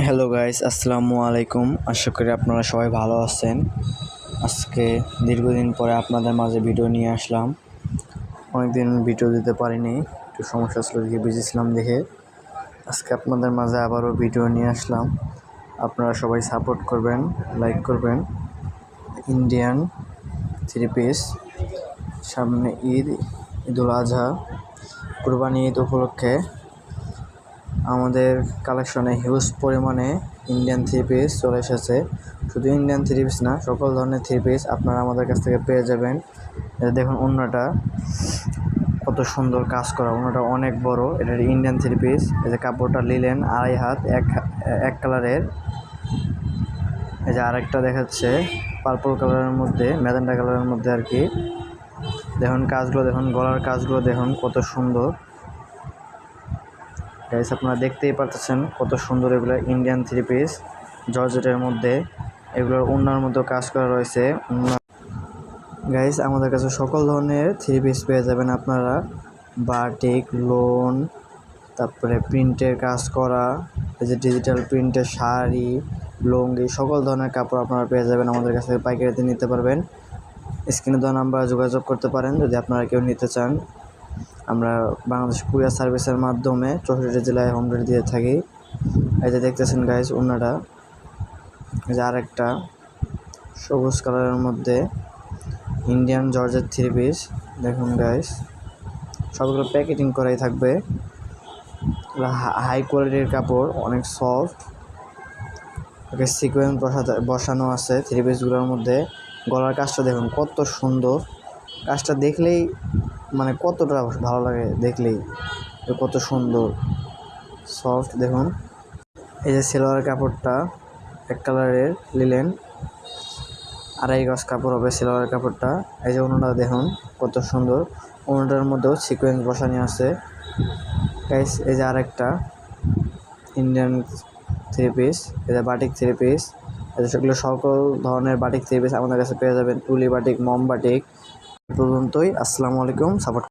Hello guys, আসসালামু আলাইকুম। আশা করি আপনারা সবাই ভালো আছেন। আজকে দীর্ঘদিন পরে আপনাদের মাঝে ভিডিও নিয়ে আসলাম। অনেকদিন ভিডিও দিতে পারিনি, একটু সমস্যা ছিল, দেখে বিজি ছিলাম দেখে আজকে আপনাদের মাঝে আবারও ভিডিও নিয়ে আসলাম। আপনারা সবাই সাপোর্ট করবেন, লাইক করবেন। ইন্ডিয়ান থ্রি পিস, সামনে ঈদুল আজহা, কুরবানি ঈদ উপলক্ষে আমাদের কালেকশনে হিউজ পরিমাণে ইন্ডিয়ান থ্রি পিস চলে এসেছে। শুধু ইন্ডিয়ান থ্রি পিস না, সকল ধরনের থ্রি পিস আপনারা আমাদের কাছ থেকে পেয়ে যাবেন। দেখুন ওড়নাটা কত সুন্দর কাজ করা, ওড়নাটা অনেক বড়। এটা ইন্ডিয়ান থ্রি পিস। এই যে কাপড়টা লিলেন 2.5 হাত, এক কালারের। এই যে আরেকটা দেখাচ্ছে পার্পল কালারের মধ্যে, ম্যাজেন্টা কালারের মধ্যে আর কি। দেখুন কাজগুলো, দেখুন গলার কাজগুলো দেখুন কত সুন্দর। গাইস আপনারা দেখতেই পারতেছেন কত সুন্দর এগুলো ইন্ডিয়ান থ্রি পিস জর্জেটের মধ্যে। এগুলোর ওড়নার মধ্যে কাজ করা রয়েছে। গাইস আমাদের কাছে সকল ধরনের থ্রি পিস পেয়ে যাবেন আপনারা। বাটিক, লোন, তারপরে প্রিন্টের কাজ করা, এই যে ডিজিটাল প্রিন্টের শাড়ি, লুঙ্গি, সকল ধরনের কাপড় আপনারা পেয়ে যাবেন আমাদের কাছে। পাইকারিতে নিতে পারবেন। স্ক্রিনে দেওয়া নাম্বারে যোগাযোগ করতে পারেন যদি আপনারা কেউ নিতে চান। আমরা বাংলাদেশ কুরিয়ার সার্ভিসের মাধ্যমে 64 জেলায় হোম ডেলিভারি দিয়ে থাকি। এই যে দেখতেছেন গাইস ওড়নাটা, এই যে আরেকটা সবুজ কালারের মধ্যে ইন্ডিয়ান জর্জেট থ্রি পিস। দেখুন গাইস সবগুলো প্যাকেটিং করাই থাকবে। হাই কোয়ালিটির কাপড়, অনেক সফট। ওকে সিকোয়েন্স বসানো আছে থ্রি পিসগুলোর মধ্যে। গলার কাজটা দেখুন কত সুন্দর। কাজটা দেখলেই মানে কতটা ভালো লাগে, দেখলেই কত সুন্দর সফট। দেখুন এই যে সেলোয়ার কাপড়টা এক কালারের লিলেন, 2.5 গজ কাপড় হবে সেলোয়ার কাপড়টা। এই যে ওড়নাটা দেখুন কত সুন্দর, ওড়নাটার মধ্যেও সিকোয়েন্স বসানো আছে গাইস। এই যে আরেকটা ইন্ডিয়ান থ্রি পিস, এই যে বাটিক থ্রি পিস। সেগুলো সকল ধরনের বাটিক থ্রি পিস আমাদের কাছে পেয়ে যাবেন। টুলি বাটিক, মম বাটিক। পর্যন্তই। আসসালামু আলাইকুম। সাপোর্ট